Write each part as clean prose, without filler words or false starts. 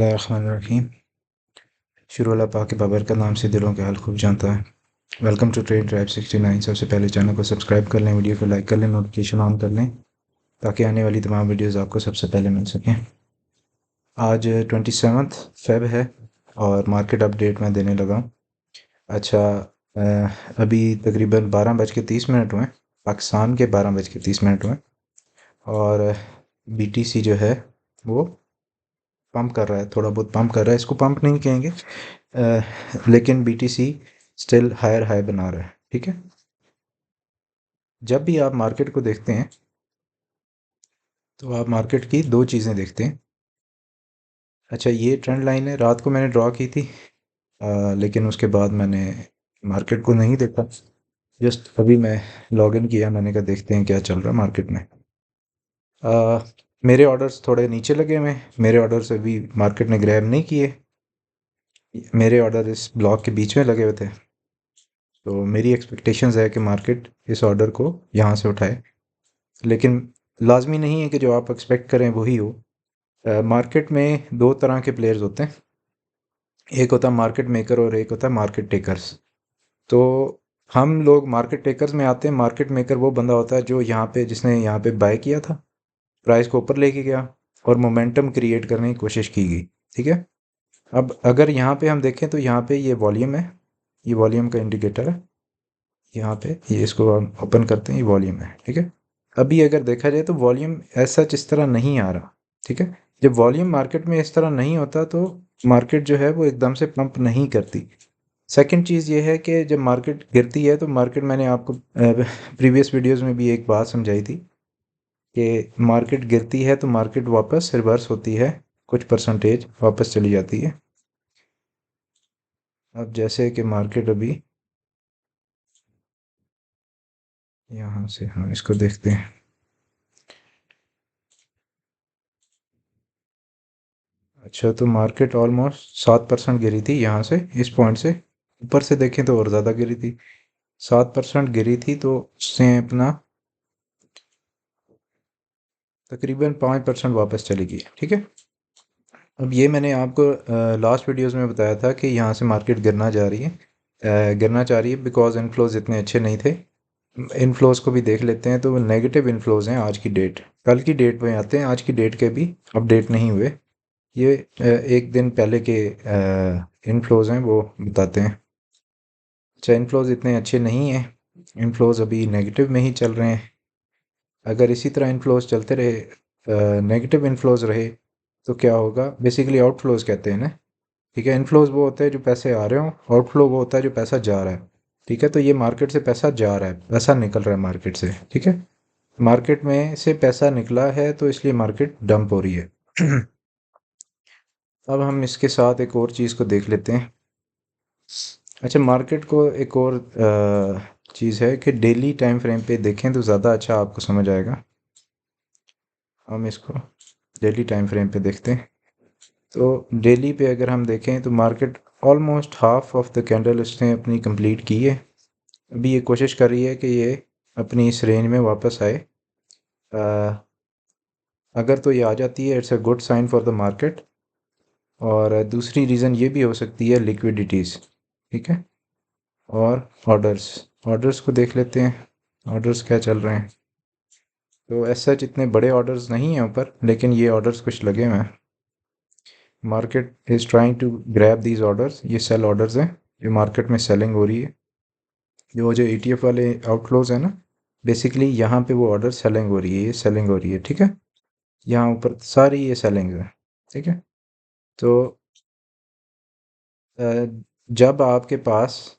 बिस्मिल्लाहिर्रहमानिर्रहीम। शुरू अल्लाह पाक के बाबरकत नाम से दिलों के हाल खूब जानता है। Welcome to trade drive 69। सबसे पहले चैनल को सब्सक्राइब कर लें, वीडियो को लाइक कर लें, नोटिफिकेशन ऑन कर लें ताकि आने वाली तमाम वीडियोस आपको सबसे पहले मिल सकें। आज 27 फ़ेब है और मार्केट अपडेट मैं देने लगा हूँ। अच्छा, अभी तकरीबन 12:30 हुए, पाकिस्तान के 12:30 हुए और बीटीसी जो है वो पंप कर रहा है, थोड़ा बहुत पंप कर रहा है। इसको पंप नहीं कहेंगे, लेकिन बीटीसी स्टिल हायर हाई बना रहा है। ठीक है, जब भी आप मार्केट को देखते हैं तो आप मार्केट की दो चीज़ें देखते हैं। अच्छा, ये ट्रेंड लाइन है, रात को मैंने ड्रॉ की थी, लेकिन उसके बाद मैंने मार्केट को नहीं देखा। जस्ट अभी मैं लॉग इन किया, मैंने कहा देखते हैं क्या चल रहा है मार्केट में। आ, मेरे ऑर्डर्स थोड़े नीचे लगे हुए हैं, मेरे ऑर्डर्स अभी मार्केट ने ग्रैब नहीं किए। मेरे ऑर्डर इस ब्लॉक के बीच में लगे हुए थे, तो मेरी एक्सपेक्टेशंस है कि मार्केट इस ऑर्डर को यहाँ से उठाए, लेकिन लाजमी नहीं है कि जो आप एक्सपेक्ट करें वही हो। मार्केट में दो तरह के प्लेयर्स होते हैं, एक होता है मार्केट मेकर और एक होता है मार्केट टेकर्स। तो हम लोग मार्केट टेकर्स में आते हैं। मार्केट मेकर वो बंदा होता है जो यहाँ पे, जिसने यहाँ पे बाय किया था, प्राइस को ऊपर लेके गया और मोमेंटम क्रिएट करने की कोशिश की गई। ठीक है, अब अगर यहाँ पे हम देखें तो यहाँ पे ये वॉल्यूम है, ये वॉल्यूम का इंडिकेटर है। यहाँ पे ये, इसको हम ओपन करते हैं, ये वॉल्यूम है। ठीक है, अभी अगर देखा जाए तो वॉल्यूम ऐसा इस तरह नहीं आ रहा। ठीक है, जब वॉल्यूम मार्केट में इस तरह नहीं होता तो मार्केट जो है वो एकदम से पंप नहीं करती। सेकंड चीज़ ये है कि जब मार्केट गिरती है तो मार्केट, मैंने आपको प्रीवियस वीडियोस में भी एक बात समझाई थी कि मार्केट गिरती है तो मार्केट वापस रिवर्स होती है, कुछ परसेंटेज वापस चली जाती है। अब जैसे कि मार्केट अभी यहाँ से, हाँ, इसको देखते हैं। अच्छा, तो मार्केट ऑलमोस्ट 7% गिरी थी यहाँ से, इस पॉइंट से। ऊपर से देखें तो और ज़्यादा गिरी थी, 7% गिरी थी, तो उससे अपना तकरीबन 5% वापस चली गई। ठीक है, अब ये मैंने आपको लास्ट वीडियोस में बताया था कि यहाँ से मार्केट गिरना जा रही है, गिरना चाह रही है, बिकॉज इनफ्लोज इतने अच्छे नहीं थे। इनफ्लोज को भी देख लेते हैं, तो नेगेटिव इनफ्लोज हैं आज की डेट। कल की डेट में आते हैं, आज की डेट के भी अपडेट नहीं हुए। ये एक दिन पहले के इनफ्लोज हैं, वो बताते हैं। अच्छा, इनफ्लोज इतने अच्छे नहीं हैं, इनफ्लोज अभी नेगेटिव में ही चल रहे हैं। अगर इसी तरह इनफ्लोज चलते रहे, नेगेटिव इनफ्लोज रहे, तो क्या होगा, बेसिकली आउटफ्लोज कहते हैं ना। ठीक है, इनफ्लोज वो होते हैं जो पैसे आ रहे हो, आउटफ्लो वो होता है जो पैसा जा रहा है। ठीक है, तो ये मार्केट से पैसा जा रहा है, पैसा निकल रहा है मार्केट से। ठीक है, मार्केट में से पैसा निकला है तो इसलिए मार्केट डंप हो रही है। अब हम इसके साथ एक और चीज़ को देख लेते हैं। अच्छा, मार्केट को एक और चीज़ है कि डेली टाइम फ्रेम पे देखें तो ज़्यादा अच्छा आपको समझ आएगा। हम इसको डेली टाइम फ्रेम पे देखते हैं, तो डेली पे अगर हम देखें तो market almost half of the candle इसने अपनी कंप्लीट की है। अभी ये कोशिश कर रही है कि ये अपनी इस रेंज में वापस आए। अ, अगर तो ये आ जाती है, it's a good sign for the market. और दूसरी रीज़न ये भी हो सकती है लिक्विडिटीज़। ठीक है, और ऑर्डर्स, ऑर्डर्स को देख लेते हैं, ऑर्डर्स क्या चल रहे हैं। तो ऐसा इतने बड़े ऑर्डर्स नहीं हैं ऊपर, लेकिन ये ऑर्डर्स कुछ लगे हुए हैं। Market is trying to grab these orders, ये सेल ऑर्डर्स हैं, जो मार्केट में सेलिंग हो रही है। जो ETF वाले आउटफ्लोज है ना, बेसिकली यहाँ पे वो ऑर्डर सेलिंग हो रही है, ये सेलिंग हो रही है। ठीक है, यहाँ ऊपर सारी ये सेलिंग है। ठीक है, तो जब आपके पास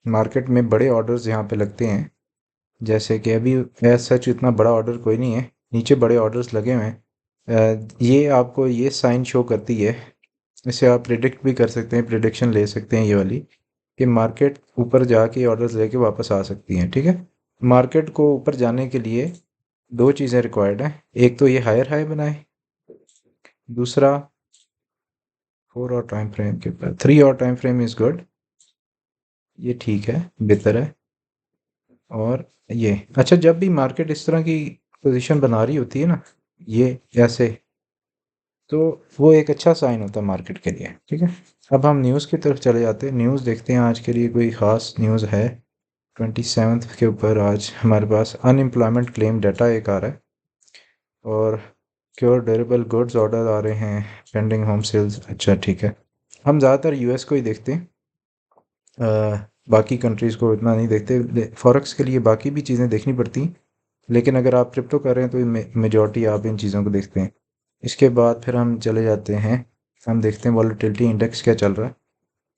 मार्केट में बड़े ऑर्डर्स यहाँ पे लगते हैं, जैसे कि अभी एज सच इतना बड़ा ऑर्डर कोई नहीं है, नीचे बड़े ऑर्डर्स लगे हुए हैं, ये आपको ये साइन शो करती है। इसे आप प्रिडिक्ट भी कर सकते हैं, प्रिडिक्शन ले सकते हैं ये वाली, कि मार्केट ऊपर जाके ऑर्डर्स लेके वापस आ सकती हैं। ठीक है, मार्केट को ऊपर जाने के लिए दो चीज़ें रिक्वायर्ड हैं। एक तो ये हायर हाई बनाए, दूसरा 4 और टाइम फ्रेम के ऊपर, 3 और टाइम फ्रेम इज़ गुड, ये ठीक है, बेहतर है। और ये अच्छा, जब भी मार्केट इस तरह की पोजीशन बना रही होती है ना, ये ऐसे, तो वो एक अच्छा साइन होता है मार्केट के लिए। ठीक है, अब हम न्यूज़ की तरफ चले जाते हैं। न्यूज़ देखते हैं आज के लिए कोई ख़ास न्यूज़ है। 27 के ऊपर आज हमारे पास अनएम्प्लॉयमेंट क्लेम डाटा एक आ रहा है, और क्योर ड्यूरेबल गुड्स ऑर्डर आ रहे हैं, पेंडिंग होम सेल्स। अच्छा ठीक है, हम ज़्यादातर यूएस को ही देखते हैं, बाकी कंट्रीज़ को इतना नहीं देखते। फॉरेक्स के लिए बाकी भी चीज़ें देखनी पड़ती हैं, लेकिन अगर आप क्रिप्टो कर रहे हैं तो मेजॉरिटी आप इन चीज़ों को देखते हैं। इसके बाद फिर हम चले जाते हैं, हम देखते हैं वॉलेटिलिटी इंडेक्स क्या चल रहा है।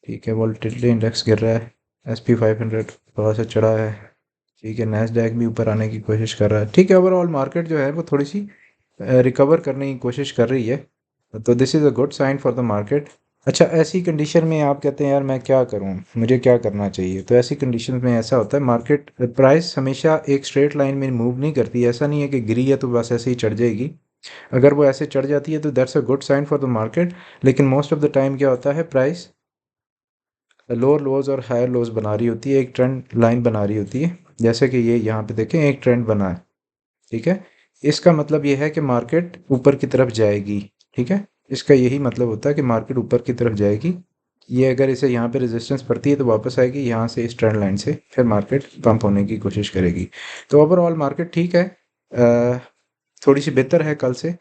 ठीक है, वॉलेटिलिटी इंडेक्स गिर रहा है, SP 500 थोड़ा सा चढ़ा है। ठीक है, नैस्डैक भी ऊपर आने की कोशिश कर रहा है। ठीक है, ओवरऑल मार्केट जो है वो थोड़ी सी रिकवर करने की कोशिश कर रही है, तो this is a good sign for the market. अच्छा, ऐसी कंडीशन में आप कहते हैं यार मैं क्या करूं, मुझे क्या करना चाहिए, तो ऐसी कंडीशन में ऐसा होता है, मार्केट प्राइस हमेशा एक स्ट्रेट लाइन में मूव नहीं करती। ऐसा नहीं है कि गिरी है तो बस ऐसे ही चढ़ जाएगी। अगर वो ऐसे चढ़ जाती है तो that's a good sign for the market. लेकिन मोस्ट ऑफ द टाइम क्या होता है, प्राइस लोअर लोज और हायर लोज बना रही होती है, एक ट्रेंड लाइन बना रही होती है। जैसे कि ये यहाँ पे देखें, एक ट्रेंड बना है। ठीक है, इसका मतलब ये है कि मार्केट ऊपर की तरफ जाएगी। ठीक है, इसका यही मतलब होता है कि मार्केट ऊपर की तरफ जाएगी। ये अगर इसे यहाँ पे रेजिस्टेंस पड़ती है तो वापस आएगी यहाँ से, इस ट्रेंड लाइन से फिर मार्केट पंप होने की कोशिश करेगी। तो ओवरऑल मार्केट ठीक है, थोड़ी सी बेहतर है कल से,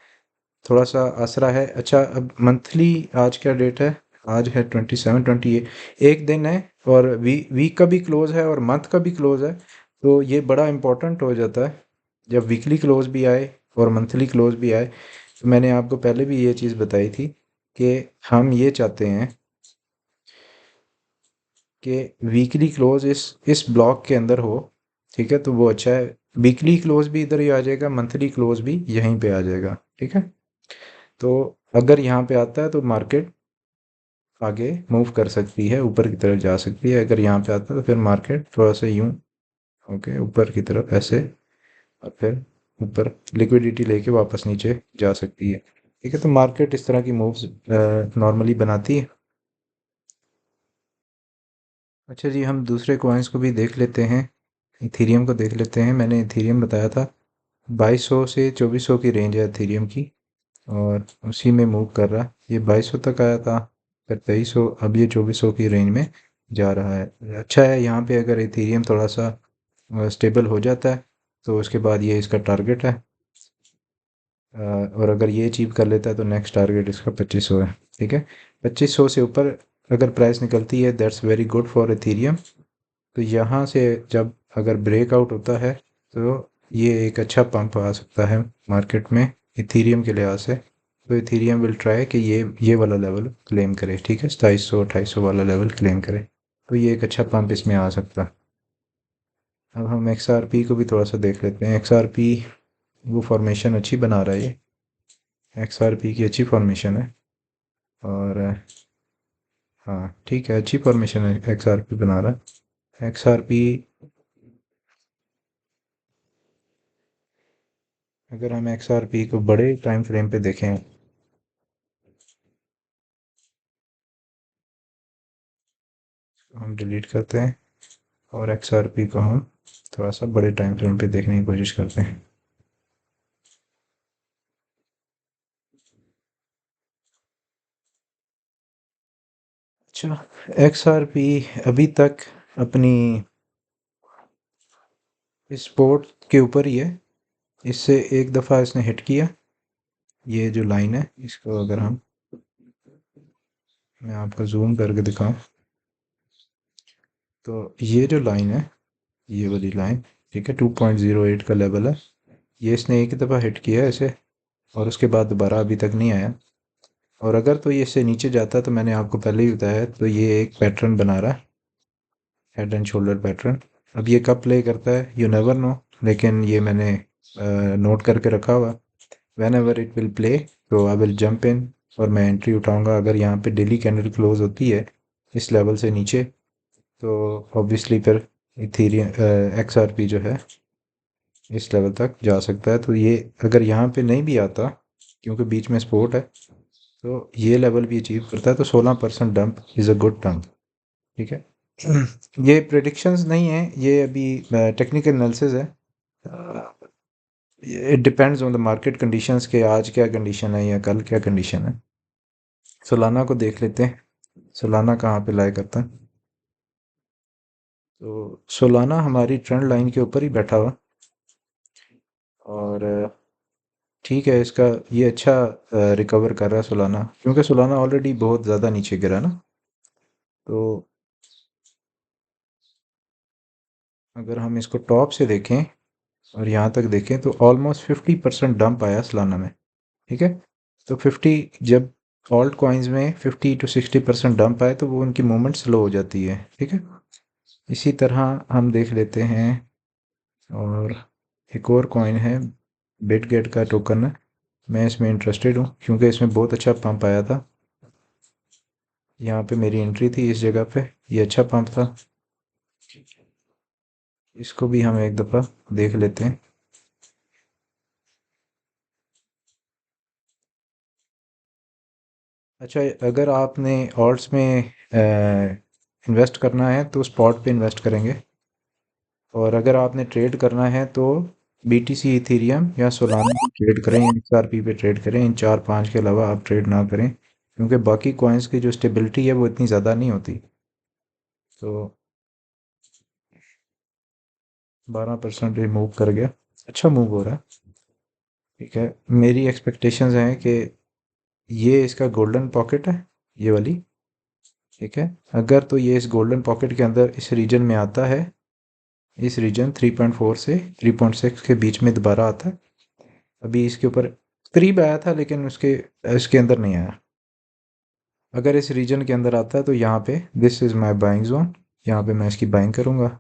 थोड़ा सा आसरा है। अच्छा, अब मंथली आज क्या डेट है, आज है 27, 28, एक दिन है, और वीक का भी क्लोज है और मंथ का भी क्लोज है। तो ये बड़ा इंपॉर्टेंट हो जाता है जब वीकली क्लोज भी आए और मंथली क्लोज भी आए। तो मैंने आपको पहले भी ये चीज़ बताई थी कि हम ये चाहते हैं कि वीकली क्लोज इस ब्लॉक के अंदर हो। ठीक है, तो वो अच्छा है, वीकली क्लोज भी इधर ही आ जाएगा, मंथली क्लोज भी यहीं पे आ जाएगा। ठीक है, तो अगर यहाँ पे आता है तो मार्केट आगे मूव कर सकती है, ऊपर की तरफ जा सकती है। अगर यहाँ पे आता है तो फिर मार्केट थोड़ा सा यूं ओके ऊपर की तरफ ऐसे, और फिर ऊपर लिक्विडिटी लेके वापस नीचे जा सकती है। ठीक है, तो मार्केट इस तरह की मूव्स नॉर्मली बनाती है। अच्छा जी, हम दूसरे कॉइन्स को भी देख लेते हैं। इथीरियम को देख लेते हैं। मैंने इथीरियम बताया था 2200 से 2400 की रेंज है इथीरियम की, और उसी में मूव कर रहा है। ये 2200 तक आया था, फिर 2300, अब ये 2400 की रेंज में जा रहा है। अच्छा है, यहाँ पे अगर इथीरियम थोड़ा सा स्टेबल हो जाता है तो उसके बाद ये इसका टारगेट है, और अगर ये अचीव कर लेता है तो नेक्स्ट टारगेट इसका 2500 है। ठीक है, 2500 से ऊपर अगर प्राइस निकलती है that's very good for Ethereum. तो यहाँ से जब अगर ब्रेकआउट होता है तो ये एक अच्छा पंप आ सकता है मार्केट में इथीरियम के लिहाज से। तो इथीरियम विल ट्राई कि ये वाला लेवल क्लेम करे। ठीक है, 2700 2800 वाला लेवल क्लेम करे, तो ये एक अच्छा पंप इसमें आ सकता है। अब हम XRP को भी थोड़ा सा देख लेते हैं। XRP वो फॉर्मेशन अच्छी बना रहा है, ये XRP की अच्छी फॉर्मेशन है, और हाँ ठीक है, अच्छी फॉर्मेशन है, XRP बना रहा है। XRP अगर हम XRP को बड़े टाइम फ्रेम पे देखें, हम डिलीट करते हैं और XRP को हम थोड़ा सा बड़े टाइम फ्रेम पे देखने की कोशिश करते हैं। अच्छा, XRP अभी तक अपनी इस सपोर्ट के ऊपर ही है। इससे एक दफ़ा इसने हिट किया, ये जो लाइन है इसको अगर मैं आपको जूम करके दिखाऊं, तो ये जो लाइन है, ये वाली लाइन, ठीक है, 2.08 का लेवल है। ये इसने एक दफ़ा हिट किया है इसे, और उसके बाद दोबारा अभी तक नहीं आया। और अगर तो ये इससे नीचे जाता तो मैंने आपको पहले ही बताया, तो ये एक पैटर्न बना रहा है, हेड एंड शोल्डर पैटर्न। अब ये कब प्ले करता है यू नेवर नो, लेकिन ये मैंने नोट करके रखा हुआ। When ever it will play तो आई विल जंप इन, और मैं एंट्री उठाऊंगा अगर यहाँ पे डेली कैंडल क्लोज होती है इस लेवल से नीचे। तो ऑब्वियसली फिर इथीरियम XRP जो है इस लेवल तक जा सकता है। तो ये अगर यहाँ पे नहीं भी आता, क्योंकि बीच में सपोर्ट है, तो ये लेवल भी अचीव करता है तो 16% dump is a good dump. ठीक है, ये प्रेडिक्शंस नहीं है, ये अभी टेक्निकल एनालिसिस है। It depends on the market conditions के आज क्या कंडीशन है या कल क्या कंडीशन है। सोलाना को देख लेते हैं, सोलाना कहाँ पे लाई करता है। तो सोलाना हमारी ट्रेंड लाइन के ऊपर ही बैठा हुआ, और ठीक है, इसका ये अच्छा रिकवर कर रहा है सोलाना, क्योंकि सोलाना ऑलरेडी बहुत ज़्यादा नीचे गिरा ना। तो अगर हम इसको टॉप से देखें और यहाँ तक देखें तो ऑलमोस्ट 50% डंप आया सोलाना में। ठीक है, तो 50, जब ऑल्ट कॉइन्स में 50 to 60% डंप आए तो वो उनकी मूवमेंट स्लो हो जाती है। ठीक है, इसी तरह हम देख लेते हैं, और एक और कॉइन है बिटगेट का टोकन है। मैं इसमें इंटरेस्टेड हूँ क्योंकि इसमें बहुत अच्छा पंप आया था। यहाँ पे मेरी एंट्री थी, इस जगह पे ये अच्छा पंप था। इसको भी हम एक दफ़ा देख लेते हैं। अच्छा, अगर आपने ऑल्ट्स में इन्वेस्ट करना है तो स्पॉट पे इन्वेस्ट करेंगे, और अगर आपने ट्रेड करना है तो BTC इथेरियम या सोलाना में ट्रेड करें, XRP पे ट्रेड करें। इन चार पांच के अलावा आप ट्रेड ना करें, क्योंकि बाकी कॉइन्स की जो स्टेबिलिटी है वो इतनी ज़्यादा नहीं होती। तो 12% ये मूव कर गया, अच्छा मूव हो रहा है। ठीक है, मेरी एक्सपेक्टेशंस हैं कि ये इसका गोल्डन पॉकेट है, ये वाली। ठीक है, अगर तो ये इस गोल्डन पॉकेट के अंदर इस रीजन में आता है, इस रीजन 3.4 से 3.6 के बीच में दोबारा आता है। अभी इसके ऊपर करीब आया था लेकिन उसके इसके अंदर नहीं आया। अगर इस रीजन के अंदर आता है तो यहाँ पे this is my buying zone, यहाँ पे मैं इसकी बाइंग करूँगा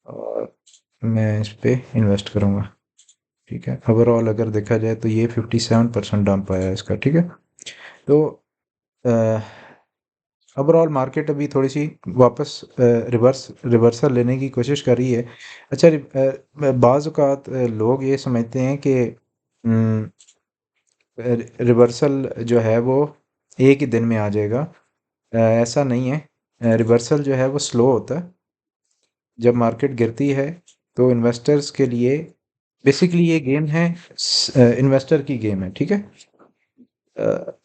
और मैं इस पे इन्वेस्ट करूँगा। ठीक है, ओवरऑल अगर देखा जाए तो ये 57% डंप आया है इसका। ठीक है, तो ओवरऑल मार्केट अभी थोड़ी सी वापस रिवर्सल लेने की कोशिश कर रही है। अच्छा, बाज़ औक़ात लोग ये समझते हैं कि रिवर्सल जो है वो एक ही दिन में आ जाएगा। ऐसा नहीं है, रिवर्सल जो है वो स्लो होता है। जब मार्केट गिरती है तो इन्वेस्टर्स के लिए बेसिकली ये गेम है, इन्वेस्टर की गेम है। ठीक है,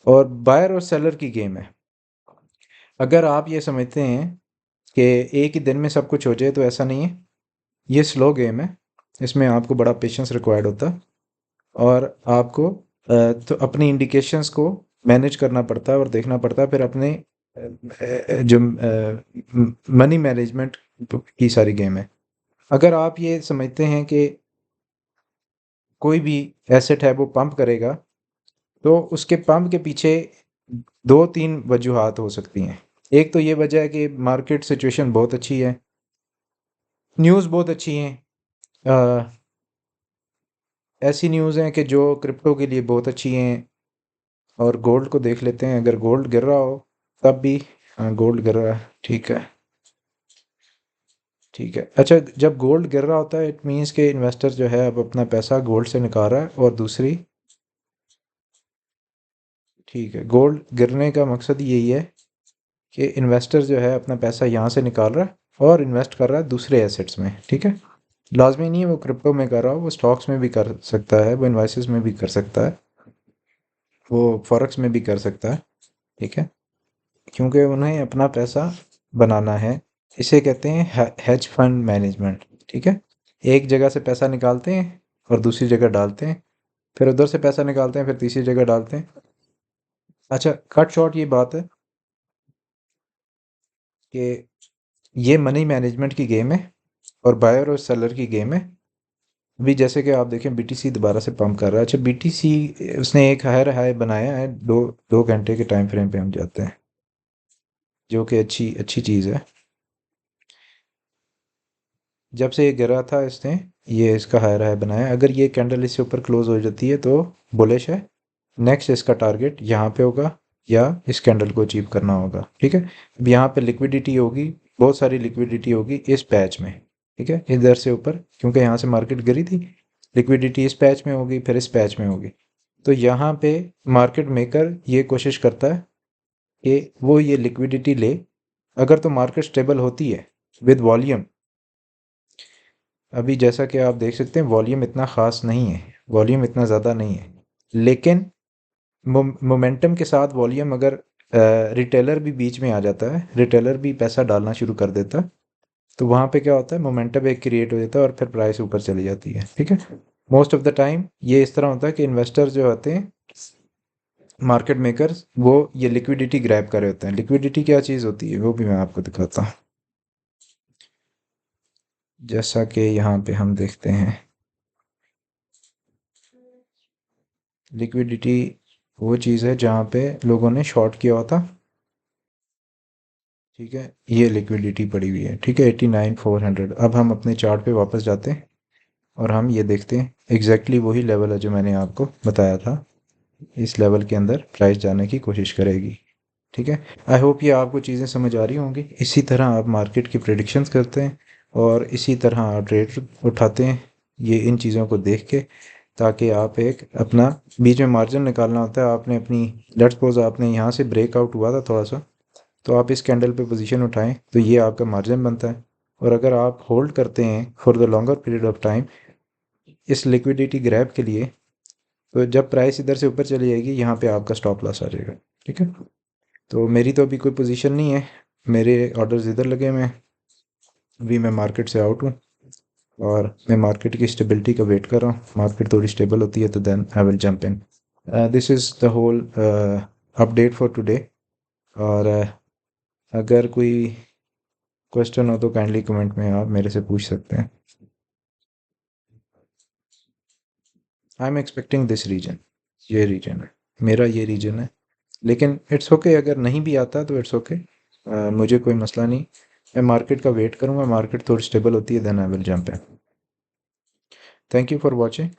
और बायर और सेलर की गेम है। अगर आप ये समझते हैं कि एक ही दिन में सब कुछ हो जाए तो ऐसा नहीं है, ये स्लो गेम है। इसमें आपको बड़ा पेशेंस रिक्वायर्ड होता है, और आपको तो अपनी इंडिकेशंस को मैनेज करना पड़ता है और देखना पड़ता है। फिर अपने जो मनी मैनेजमेंट की सारी गेम है। अगर आप ये समझते हैं कि कोई भी एसेट है वो पंप करेगा, तो उसके पंप के पीछे दो तीन वजूहात हो सकती हैं। एक तो ये वजह है कि मार्केट सिचुएशन बहुत अच्छी है, न्यूज़ बहुत अच्छी हैं। अ, ऐसी न्यूज़ हैं कि जो क्रिप्टो के लिए बहुत अच्छी हैं। और गोल्ड को देख लेते हैं, अगर गोल्ड गिर रहा हो तब भी। हाँ, गोल्ड गिर रहा है, ठीक है। ठीक है, अच्छा, जब गोल्ड गिर रहा होता है इट मीन्स के इन्वेस्टर जो है अब अपना पैसा गोल्ड से निकाल रहा है। और दूसरी, ठीक है, गोल्ड गिरने का मकसद यही है कि इन्वेस्टर जो है अपना पैसा यहाँ से निकाल रहा है और इन्वेस्ट कर रहा है दूसरे एसेट्स में। ठीक है, लाजमी नहीं है वो क्रिप्टो में कर रहा हो, वो स्टॉक्स में भी कर सकता है, वो इन्वाइसेस में भी कर सकता है, वो फॉरेक्स में भी कर सकता है। ठीक है, क्योंकि उन्हें अपना पैसा बनाना है। इसे कहते हैं हेज फंड मैनेजमेंट। ठीक है, एक जगह से पैसा निकालते हैं और दूसरी जगह डालते हैं, फिर उधर से पैसा निकालते हैं, फिर तीसरी जगह डालते हैं। अच्छा, कट शॉर्ट ये बात है कि ये मनी मैनेजमेंट की गेम है और बायर और सेलर की गेम है। अभी जैसे कि आप देखें BTC दोबारा से पंप कर रहा है। अच्छा, BTC उसने एक हायर हाई बनाया है, दो दो घंटे के टाइम फ्रेम पे हम जाते हैं, जो कि अच्छी अच्छी चीज़ है। जब से ये गिरा था इसने ये इसका हायर हाई बनाया। अगर ये कैंडल इससे ऊपर क्लोज हो जाती है तो बुलिश है। नेक्स्ट इसका टारगेट यहाँ पे होगा या इस कैंडल को अचीव करना होगा। ठीक है, अब यहाँ पे लिक्विडिटी होगी, बहुत सारी लिक्विडिटी होगी इस पैच में। ठीक है, इधर से ऊपर क्योंकि यहाँ से मार्केट गिरी थी, लिक्विडिटी इस पैच में होगी, फिर इस पैच में होगी। तो यहाँ पे मार्केट मेकर ये कोशिश करता है कि वो ये लिक्विडिटी ले। अगर तो मार्केट स्टेबल होती है विद वॉल्यूम, अभी जैसा कि आप देख सकते हैं वॉल्यूम इतना ख़ास नहीं है, वॉल्यूम इतना ज़्यादा नहीं है, लेकिन मोमेंटम के साथ वॉल्यूम अगर रिटेलर भी बीच में आ जाता है, रिटेलर भी पैसा डालना शुरू कर देता है, तो वहाँ पे क्या होता है, मोमेंटम एक क्रिएट हो जाता है और फिर प्राइस ऊपर चली जाती है। ठीक है, मोस्ट ऑफ द टाइम ये इस तरह होता है कि इन्वेस्टर जो होते हैं, मार्केट मेकर्स, वो ये लिक्विडिटी ग्रैब कर रहे होते हैं। लिक्विडिटी क्या चीज़ होती है वो भी मैं आपको दिखाता हूँ। जैसा कि यहाँ पे हम देखते हैं, लिक्विडिटी वो चीज़ है जहाँ पे लोगों ने शॉर्ट किया हुआ था। ठीक है, ये लिक्विडिटी पड़ी हुई है। ठीक है, 89,400। अब हम अपने चार्ट पे वापस जाते हैं और हम ये देखते हैं एग्जैक्टली वही लेवल है जो मैंने आपको बताया था, इस लेवल के अंदर प्राइस जाने की कोशिश करेगी। ठीक है, आई होप ये आपको चीज़ें समझ आ रही होंगी। इसी तरह आप मार्केट की प्रेडिक्शंस करते हैं और इसी तरह आप ट्रेड उठाते हैं, ये इन चीज़ों को देख के, ताकि आप एक अपना बीच में मार्जिन निकालना होता है। आपने अपनी, लेट्स सपोज आपने यहाँ से ब्रेकआउट हुआ था थोड़ा सा, तो आप इस कैंडल पे पोजीशन उठाएं तो ये आपका मार्जिन बनता है। और अगर आप होल्ड करते हैं for the longer period of time इस लिक्विडिटी ग्रैब के लिए, तो जब प्राइस इधर से ऊपर चली जाएगी यहाँ पे आपका स्टॉप लॉस आ जाएगा। ठीक है, तो मेरी तो अभी कोई पोजीशन नहीं है, मेरे ऑर्डर्स इधर लगे हुए हैं। अभी मैं मार्केट से आउट हूँ और मैं मार्केट की स्टेबिलिटी का वेट कर रहा हूँ। मार्केट थोड़ी स्टेबल होती है तो then I will jump in. This is the whole update for today. और अगर कोई क्वेश्चन हो तो काइंडली कमेंट में आप मेरे से पूछ सकते हैं। I am expecting this reason, ये रीजन है मेरा, ये रीजन है। लेकिन इट्स ओके, अगर नहीं भी आता तो इट्स ओके, मुझे कोई मसला नहीं। मैं मार्केट का वेट करूँगा, मार्केट थोड़ी स्टेबल होती है then I will jump in. Thank you for watching.